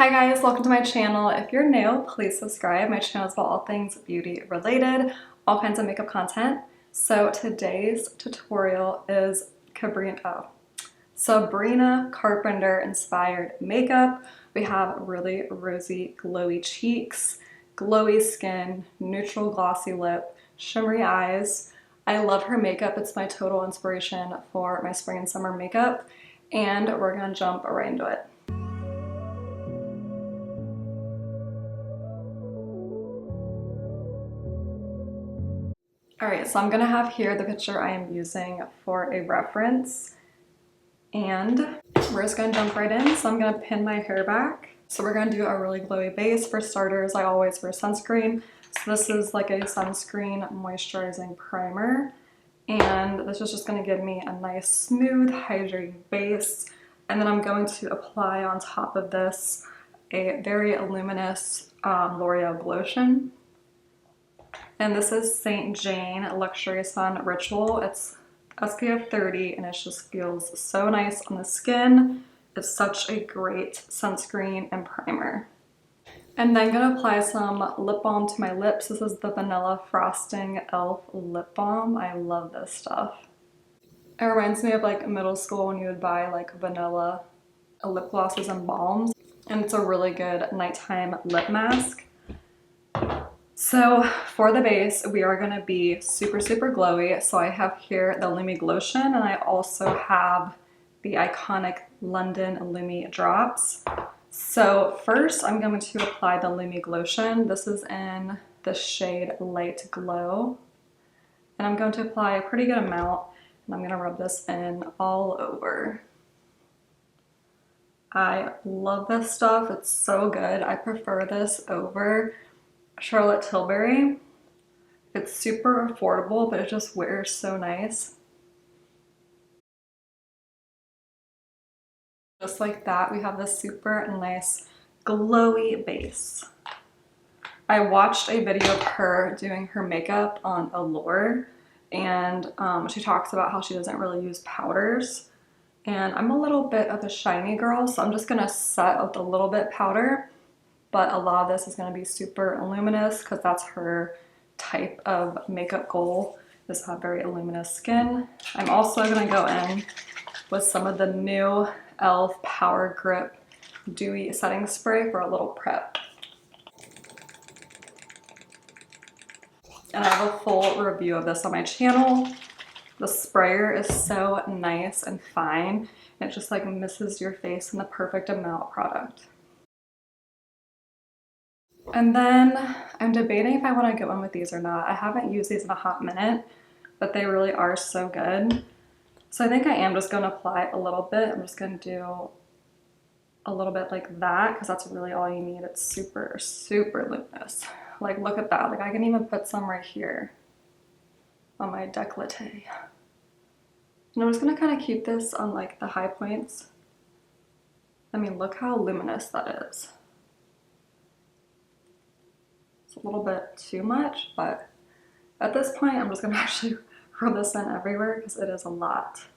Hi guys, welcome to my channel. If you're new, please subscribe. My channel is about all things beauty related, all kinds of makeup content. So today's tutorial is Sabrina Carpenter inspired makeup. We have really rosy, glowy cheeks, glowy skin, neutral glossy lip, shimmery eyes. I love her makeup. It's my total inspiration for my spring and summer makeup. And we're gonna jump right into it. Alright, so I'm gonna have here the picture I am using for a reference, and we're just gonna jump right in. So I'm gonna pin my hair back. So we're gonna do a really glowy base. For starters, I always wear sunscreen. So this is like a sunscreen moisturizing primer, and this is just gonna give me a nice, smooth, hydrating base. And then I'm going to apply on top of this a very luminous L'Oreal Glotion. And this is St. Jane Luxury Sun Ritual. It's SPF 30 and it just feels so nice on the skin. It's such a great sunscreen and primer. And then gonna apply some lip balm to my lips. This is the Vanilla Frosting e.l.f. Lip Balm. I love this stuff. It reminds me of like middle school when you would buy like vanilla lip glosses and balms. And it's a really good nighttime lip mask. So for the base, we are going to be super glowy. So I have here the Lumi Glotion, and I also have the iconic London Lumi drops. So first I'm going to apply the Lumi Glotion. This is in the shade Light Glow. And I'm going to apply a pretty good amount, and I'm going to rub this in all over. I love this stuff. It's so good. I prefer this over Charlotte Tilbury. It's super affordable, but it just wears so nice. Just like that, we have this super nice glowy base. I watched a video of her doing her makeup on Allure, and she talks about how she doesn't really use powders. And I'm a little bit of a shiny girl, so I'm just gonna set with a little bit powder. But a lot of this is going to be super luminous because that's her type of makeup goal, is to have very luminous skin. I'm also going to go in with some of the new e.l.f. Power Grip Dewy Setting Spray for a little prep. And I have a full review of this on my channel. The sprayer is so nice and fine. It just like misses your face in the perfect amount of product. And then I'm debating if I want to go in with these or not. I haven't used these in a hot minute, but they really are so good. So I think I am just going to apply a little bit. I'm just going to do a little bit like that because that's really all you need. It's super luminous. Like, look at that. Like, I can even put some right here on my décolleté. And I'm just going to kind of keep this on like the high points. I mean, look how luminous that is. It's a little bit too much, but at this point I'm just going to actually rub this in everywhere because it is a lot.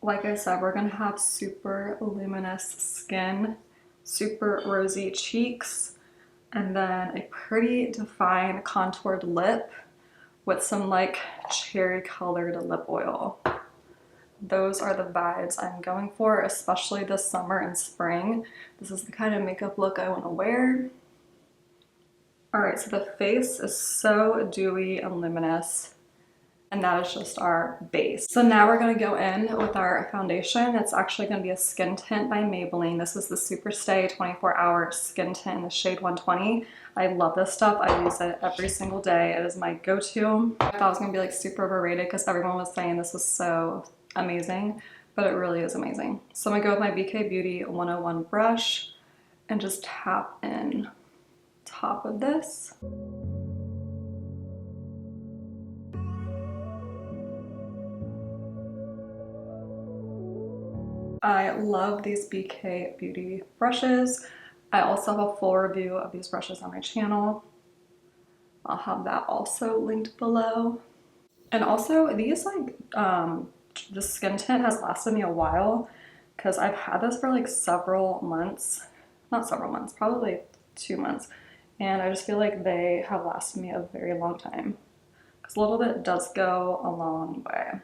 Like I said, we're going to have super luminous skin, super rosy cheeks, and then a pretty defined contoured lip with some like cherry colored lip oil. Those are the vibes I'm going for, especially this summer and spring. This is the kind of makeup look I want to wear. Alright, so the face is so dewy and luminous, and that is just our base. So now we're going to go in with our foundation. It's actually going to be a skin tint by Maybelline. This is the Superstay 24-Hour Skin Tint in the shade 120. I love this stuff. I use it every single day. It is my go-to. I thought it was going to be like super overrated because everyone was saying this was so amazing, but it really is amazing. So I'm going to go with my BK Beauty 101 brush and just tap in top of this. I love these BK Beauty brushes. I also have a full review of these brushes on my channel. I'll have that also linked below. And also these like, the skin tint has lasted me a while. because I've had this for like several months, not several months, probably 2 months, and I just feel like they have lasted me a very long time because a little bit does go a long way.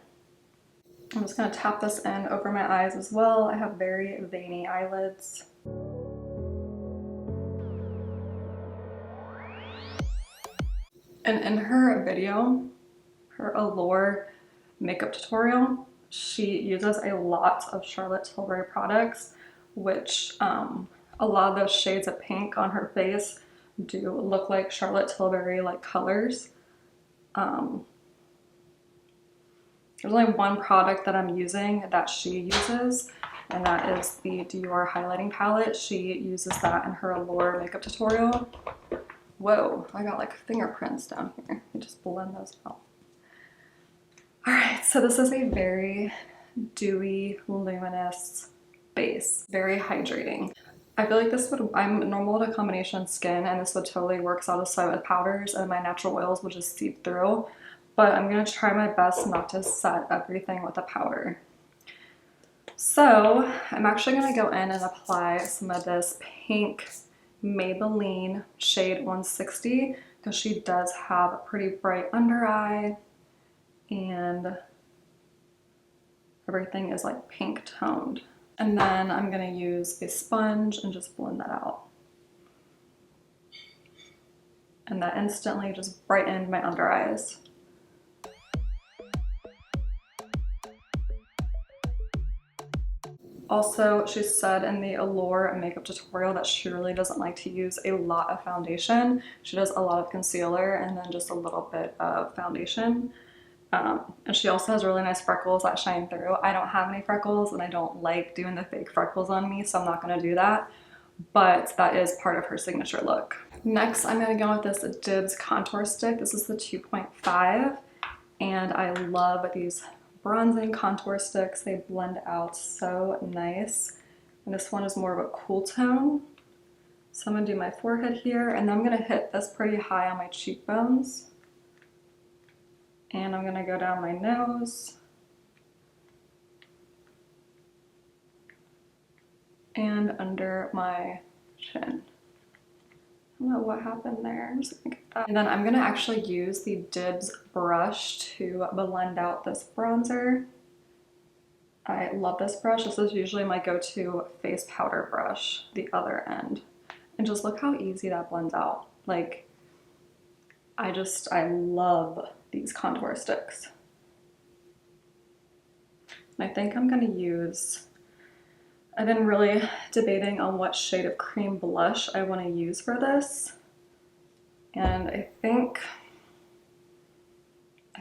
I'm just going to tap this in over my eyes as well. I have very veiny eyelids. And in her video, her Allure makeup tutorial, she uses a lot of Charlotte Tilbury products, which a lot of those shades of pink on her face do look like Charlotte Tilbury like colors. There's only one product that I'm using that she uses, and that is the Dior highlighting palette. She uses that in her Allure makeup tutorial. Whoa, I got like fingerprints down here. Let me just blend those out. All right, so this is a very dewy, luminous base, very hydrating. I feel like this would, I'm normal to combination skin, and this would totally work satisfied with powders, and my natural oils will just seep through. But I'm gonna try my best not to set everything with a powder. So I'm actually gonna go in and apply some of this pink Maybelline shade 160 because she does have a pretty bright under eye and everything is like pink toned. And then I'm gonna use a sponge and just blend that out. And that instantly just brightened my under eyes. Also, she said in the Allure makeup tutorial that she really doesn't like to use a lot of foundation. She does a lot of concealer and then just a little bit of foundation. And she also has really nice freckles that shine through. I don't have any freckles and I don't like doing the fake freckles on me, so I'm not gonna do that. But that is part of her signature look. Next, I'm gonna go with this Dibs contour stick. This is the 2.5, and I love these bronzing contour sticks. They blend out so nice. And this one is more of a cool tone. So I'm gonna do my forehead here, and then I'm gonna hit this pretty high on my cheekbones. And I'm gonna go down my nose. And under my chin. I don't know what happened there. I'm just gonna get that. And then I'm gonna actually use the Dibs brush to blend out this bronzer. I love this brush. This is usually my go-to face powder brush, the other end. And just look how easy that blends out. Like, I love these contour sticks. And I think I'm gonna use, I've been really debating on what shade of cream blush I want to use for this. And I think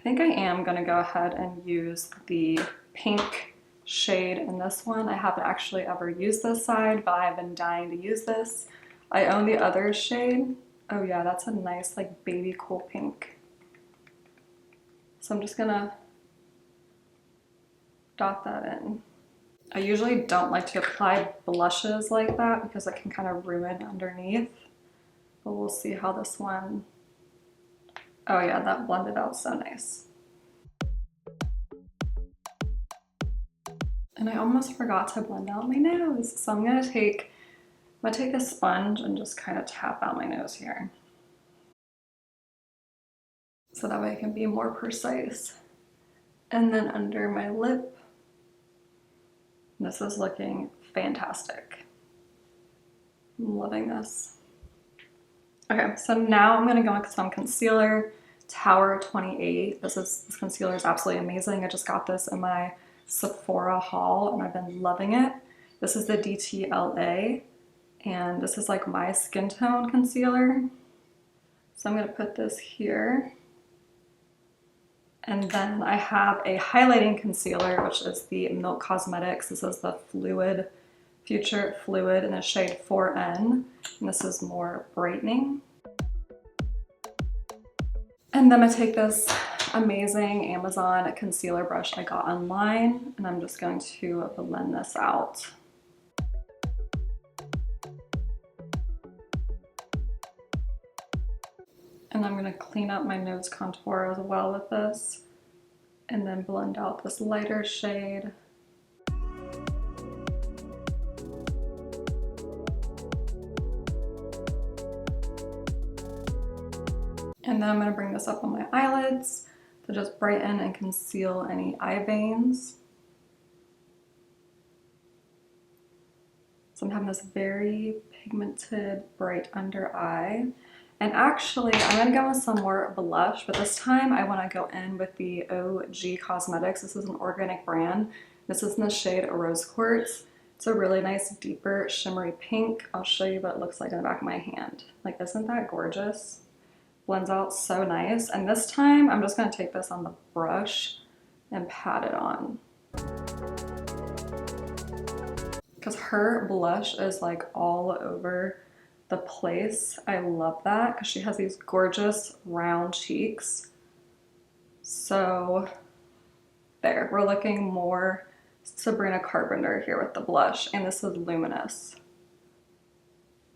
I am going to go ahead and use the pink shade in this one. I haven't actually ever used this side, but I've been dying to use this. I own the other shade. Oh yeah, that's a nice like baby cool pink. So I'm just gonna dot that in. I usually don't like to apply blushes like that because it can kind of ruin underneath, but we'll see how this one, oh yeah, that blended out so nice. And I almost forgot to blend out my nose. So I'm gonna take a sponge and just kind of tap out my nose here. So that way I can be more precise. And then under my lip, this is looking fantastic. I'm loving this. Okay, so now I'm gonna go with some concealer, Tower 28. This concealer is absolutely amazing. I just got this in my Sephora haul and I've been loving it. This is the DTLA, and this is like my skin tone concealer. So I'm gonna put this here. And then I have a highlighting concealer, which is the Milk Cosmetics. This is the Future Fluid in the shade 4N. And this is more brightening. And then I'm gonna take this amazing Amazon concealer brush I got online, and I'm just going to blend this out. And I'm gonna clean up my nose contour as well with this, and then blend out this lighter shade. And then I'm going to bring this up on my eyelids to just brighten and conceal any eye veins. So I'm having this very pigmented, bright under eye. And actually, I'm going to go with some more blush, but this time I want to go in with the OG Cosmetics. This is an organic brand. This is in the shade Rose Quartz. It's a really nice, deeper, shimmery pink. I'll show you what it looks like in the back of my hand. Like, isn't that gorgeous? Blends out so nice. And this time, I'm just going to take this on the brush and pat it on. Because her blush is like all over the place. I love that because she has these gorgeous round cheeks. So there, we're looking more Sabrina Carpenter here with the blush, and this is luminous.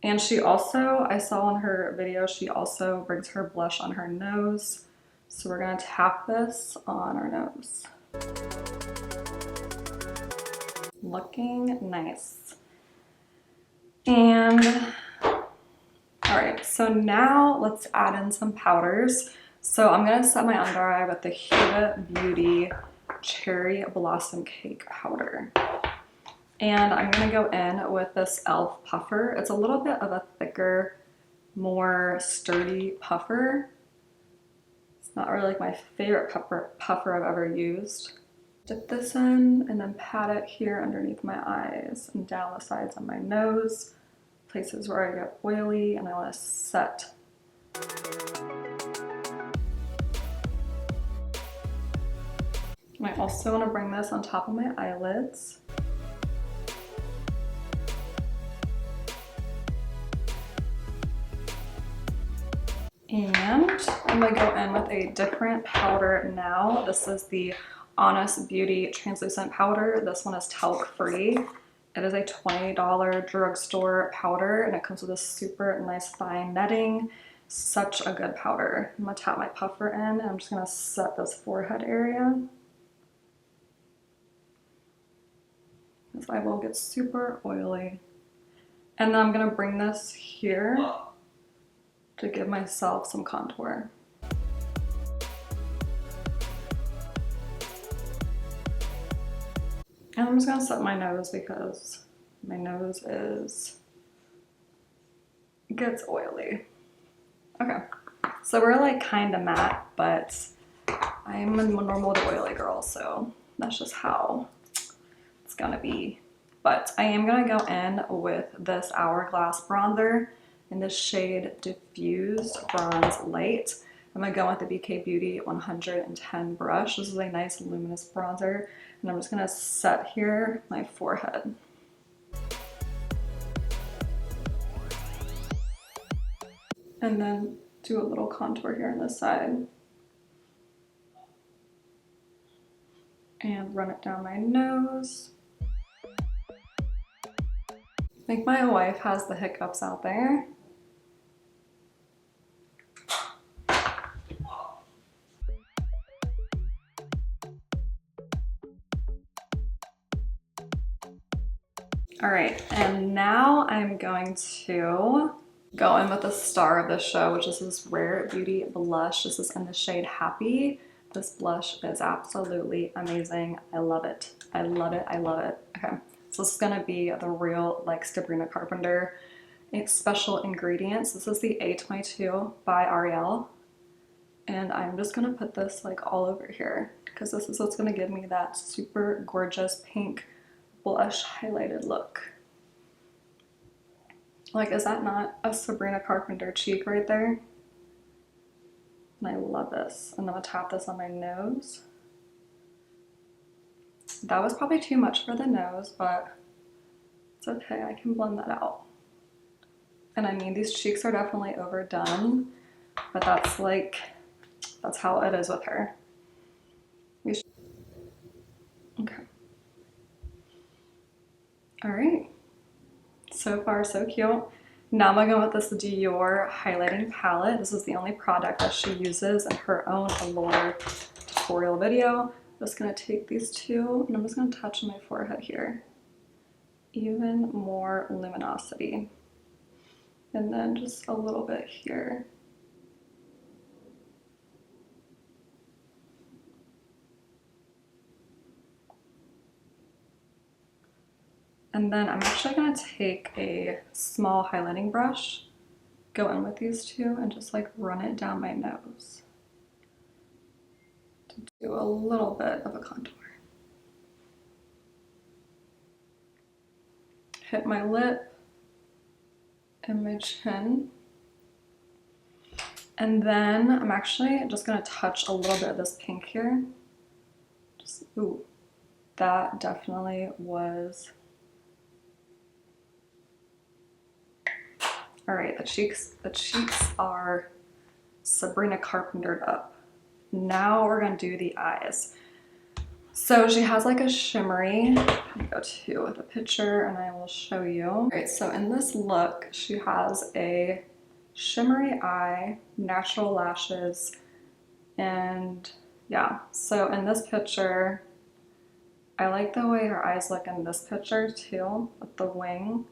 And she also, I saw in her video, she also brings her blush on her nose. So we're gonna tap this on our nose. Looking nice. And all right, so now let's add in some powders. So I'm gonna set my under eye with the Huda Beauty Cherry Blossom Cake powder. And I'm gonna go in with this e.l.f. puffer. It's a little bit of a thicker, more sturdy puffer. It's not really like my favorite puffer I've ever used. Dip this in and then pat it here underneath my eyes and down the sides of my nose, places where I get oily and I want to set. And I also want to bring this on top of my eyelids. And I'm going to go in with a different powder now. This is the Honest Beauty Translucent Powder. This one is talc free. It is a $20 drugstore powder and it comes with a super nice fine netting. Such a good powder. I'm going to tap my puffer in and I'm just going to set this forehead area. Because I will get super oily. And then I'm going to bring this here to give myself some contour. And I'm just gonna set my nose because my nose gets oily. Okay, so we're like kind of matte, but I'm a normal to oily girl, so that's just how it's gonna be. But I am gonna go in with this Hourglass bronzer in the shade Diffused Bronze Light. I'm gonna go with the BK Beauty 110 brush. This is a nice luminous bronzer. And I'm just gonna set here my forehead. And then do a little contour here on this side. And run it down my nose. I think my wife has the hiccups out there. All right, and now I'm going to go in with the star of the show, which is this Rare Beauty blush. This is in the shade Happy. This blush is absolutely amazing. I love it. I love it. I love it. Okay, so this is gonna be the real like Sabrina Carpenter. It's special ingredients. This is the A22 by Ariel. And I'm just gonna put this like all over here because this is what's gonna give me that super gorgeous pink blush highlighted look. Like, is that not a Sabrina Carpenter cheek right there? And I love this. And I'm gonna tap this on my nose. That was probably too much for the nose, but it's okay, I can blend that out. And I mean, these cheeks are definitely overdone, but that's how it is with her. Okay. All right, so far so cute. Now I'm gonna go with this Dior highlighting palette. This is the only product that she uses in her own Allure tutorial video. I'm just gonna take these two and I'm just gonna touch my forehead here. Even more luminosity. And then just a little bit here. And then I'm actually gonna take a small highlighting brush, go in with these two, and just like run it down my nose to do a little bit of a contour. Hit my lip and my chin. And then I'm actually just gonna touch a little bit of this pink here. Just, ooh, that definitely was. All right, the cheeks are Sabrina Carpentered up. Now we're gonna do the eyes. So she has like a shimmery, let me go to the picture and I will show you. All right, so in this look, she has a shimmery eye, natural lashes, and yeah. So in this picture, I like the way her eyes look in this picture too, with the wing.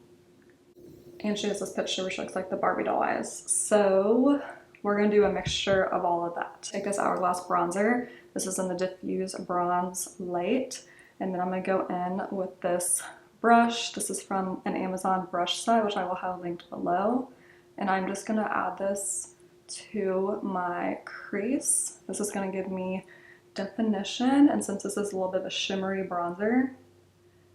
And she has this picture where she looks like the Barbie doll eyes. So we're gonna do a mixture of all of that. Take this Hourglass bronzer. This is in the Diffuse Bronze Light. And then I'm gonna go in with this brush. This is from an Amazon brush set, which I will have linked below. And I'm just gonna add this to my crease. This is gonna give me definition. And since this is a little bit of a shimmery bronzer,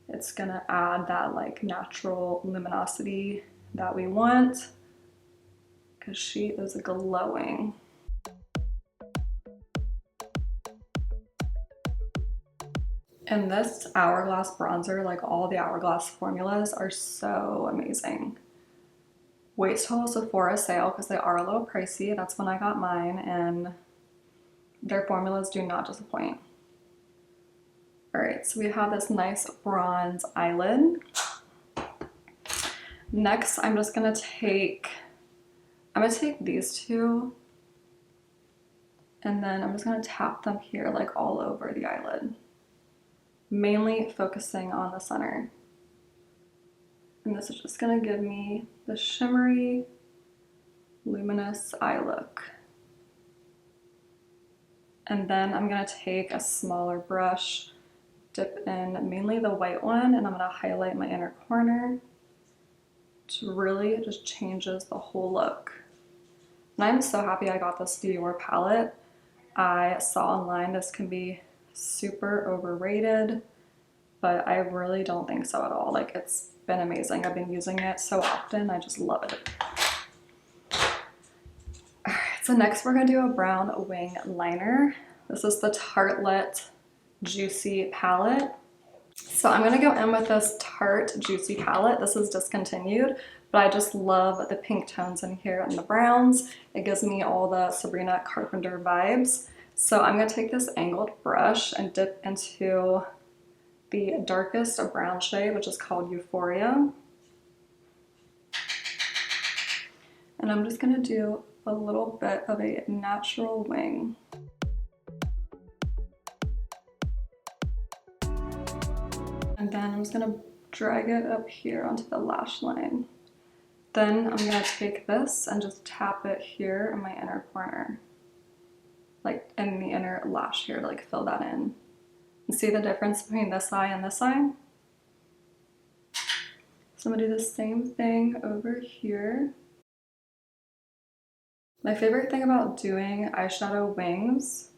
it's gonna add that like natural luminosity that we want, because she is glowing. And this Hourglass bronzer, like all the Hourglass formulas, are so amazing. Wait till Sephora sale because they are a little pricey. That's when I got mine, and their formulas do not disappoint. All right, so we have this nice bronze eyelid. Next, I'm gonna take these two, and then I'm just gonna tap them here like all over the eyelid, mainly focusing on the center. And this is just gonna give me the shimmery, luminous eye look. And then I'm gonna take a smaller brush, dip in mainly the white one, and I'm gonna highlight my inner corner. It really just changes the whole look. And I'm so happy I got this Dior palette. I saw online this can be super overrated, but I really don't think so at all. Like, it's been amazing. I've been using it so often. I just love it. All right, so next we're gonna do a brown wing liner. This is the Tartelette Juicy palette. So I'm gonna go in with this Tarte Juicy palette. This is discontinued, but I just love the pink tones in here and the browns. It gives me all the Sabrina Carpenter vibes. So I'm gonna take this angled brush and dip into the darkest brown shade, which is called Euphoria. And I'm just gonna do a little bit of a natural wing. And then I'm just gonna drag it up here onto the lash line. Then I'm gonna take this and just tap it here in my inner corner, like in the inner lash here, to like fill that in. And see the difference between this eye and this eye? So I'm gonna do the same thing over here. My favorite thing about doing eyeshadow wings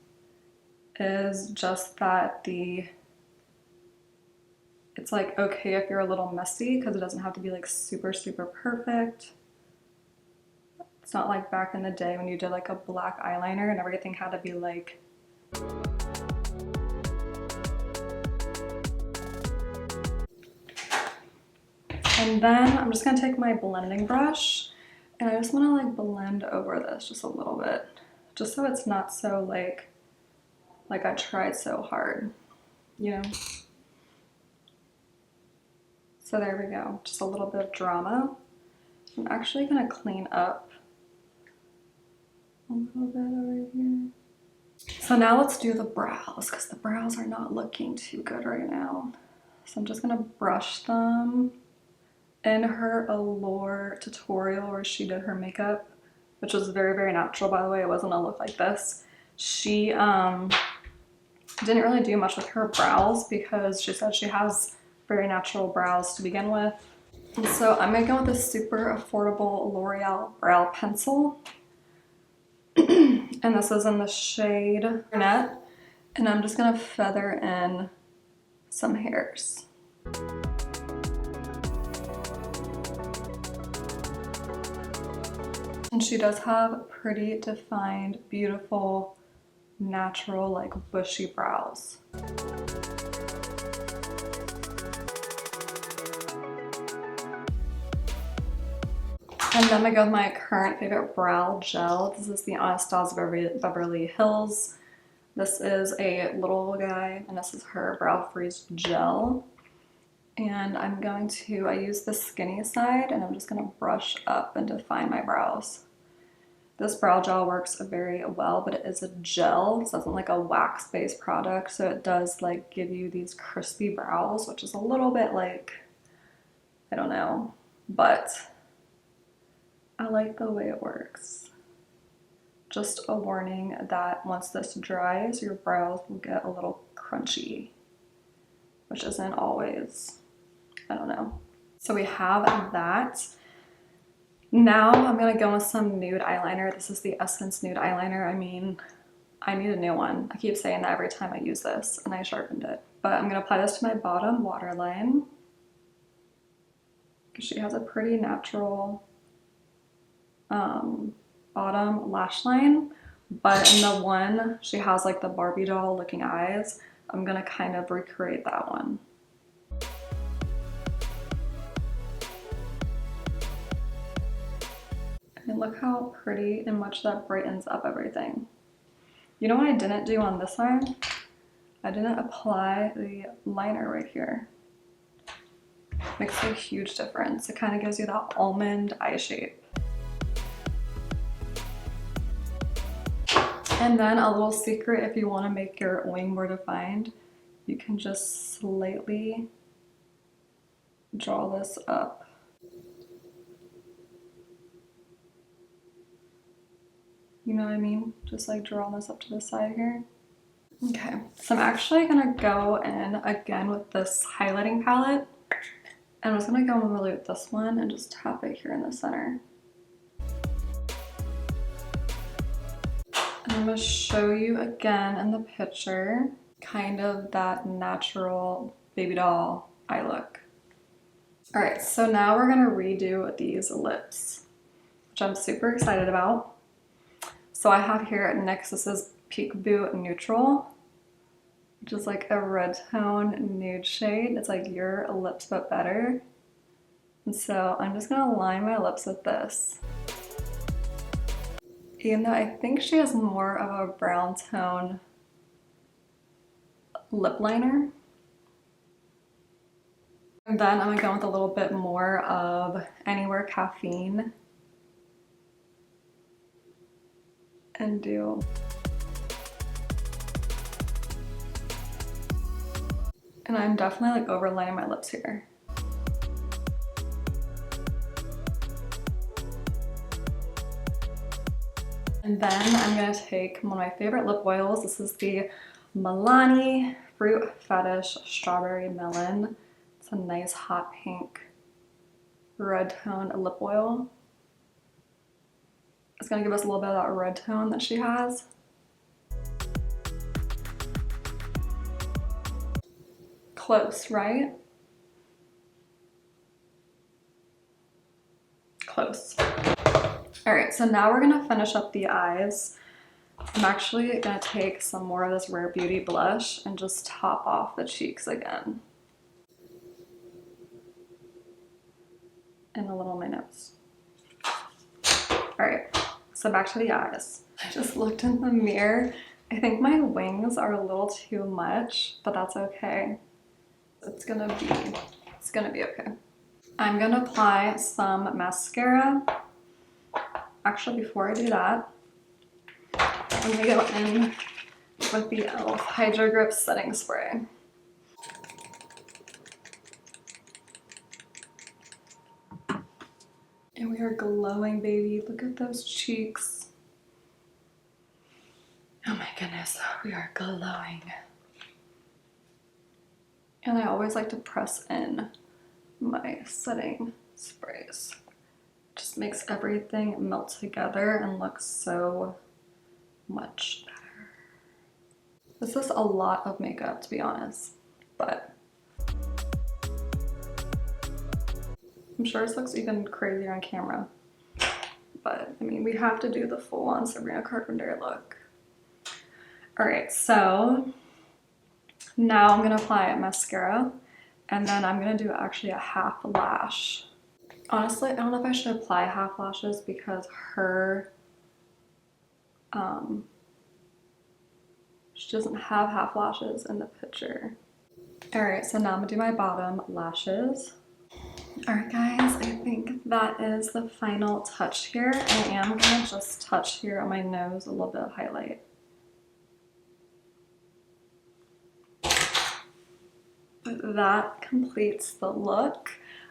is just that it's like okay if you're a little messy, because it doesn't have to be like super, super perfect. It's not like back in the day when you did like a black eyeliner and everything had to be like and then I'm just gonna take my blending brush and I just wanna like blend over this just a little bit, just so it's not so like I tried so hard, you know? So there we go, just a little bit of drama. I'm actually gonna clean up a little bit over here. So now let's do the brows, because the brows are not looking too good right now. So I'm just gonna brush them. In her Allure tutorial where she did her makeup, which was very, very natural, by the way, it wasn't a look like this, she didn't really do much with her brows because she said she has very natural brows to begin with. And so I'm gonna go with a super affordable L'Oreal brow pencil. And this is in the shade Brunette. And I'm just gonna feather in some hairs. And she does have pretty defined, beautiful, natural, like bushy brows. And then I go with my current favorite brow gel. This is the Anastasia Beverly Hills. This is a little guy, and this is her Brow Freeze gel. And I use the skinny side, and I'm just gonna brush up and define my brows. This brow gel works very well, but it is a gel, so it's not like a wax-based product, so it does like give you these crispy brows, which is a little bit like, I don't know, but I like the way it works. Just a warning that once this dries, your brows will get a little crunchy, which isn't always, I don't know. So we have that. Now I'm gonna go with some nude eyeliner. This is the Essence nude eyeliner. I mean, I need a new one. I keep saying that every time I use this, and I sharpened it. But I'm gonna apply this to my bottom waterline, because she has a pretty natural bottom lash line. But in the one, she has like the Barbie doll looking eyes. I'm gonna kind of recreate that one. And look how pretty and much that brightens up everything. You know what I didn't do on this side? I didn't apply the liner right here. Makes a huge difference. It kind of gives you that almond eye shape. And then a little secret, if you want to make your wing more defined, you can just slightly draw this up. You know what I mean? Just like draw this up to the side here. Okay, so I'm actually gonna go in again with this highlighting palette. And I'm just gonna go in really with this one and just tap it here in the center. And I'm gonna show you again in the picture, kind of that natural baby doll eye look. All right, so now we're gonna redo these lips, which I'm super excited about. So I have here NYX, this is Peekaboo Neutral, which is like a red tone nude shade. It's like your lips but better. And so I'm just gonna line my lips with this. Even though I think she has more of a brown tone lip liner. And then I'm gonna go with a little bit more of Anywhere Caffeine and do and I'm definitely like overlaying my lips here. And then I'm gonna take one of my favorite lip oils. This is the Milani Fruit Fetish Strawberry Melon. It's a nice hot pink red tone lip oil. It's gonna give us a little bit of that red tone that she has. Close, right? Close. All right, so now we're gonna finish up the eyes. I'm actually gonna take some more of this Rare Beauty blush and just top off the cheeks again. And a little on my nose. All right, so back to the eyes. I just looked in the mirror. I think my wings are a little too much, but that's okay. It's gonna be okay. I'm gonna apply some mascara. Actually, before I do that, I'm gonna go in with the e.l.f. Hydro Grip Setting Spray. And we are glowing, baby. Look at those cheeks. Oh my goodness, we are glowing. And I always like to press in my setting sprays. Just makes everything melt together and look so much better. This is a lot of makeup, to be honest, but I'm sure this looks even crazier on camera. But I mean, we have to do the full-on Sabrina Carpenter look. All right, so now I'm gonna apply mascara, and then I'm gonna do actually a half lash. Honestly, I don't know if I should apply half lashes because she doesn't have half lashes in the picture. All right, so now I'm gonna do my bottom lashes. All right, guys, I think that is the final touch here. I am gonna just touch here on my nose, a little bit of highlight. But that completes the look.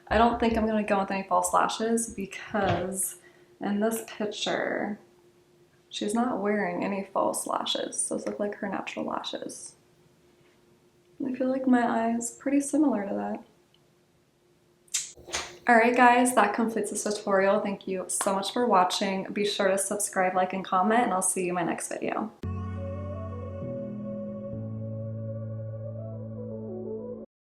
I don't think I'm gonna go with any false lashes because in this picture, she's not wearing any false lashes. Those look like her natural lashes. I feel like my eye is pretty similar to that. Alright guys, that completes this tutorial. Thank you so much for watching. Be sure to subscribe, like, and comment, and I'll see you in my next video.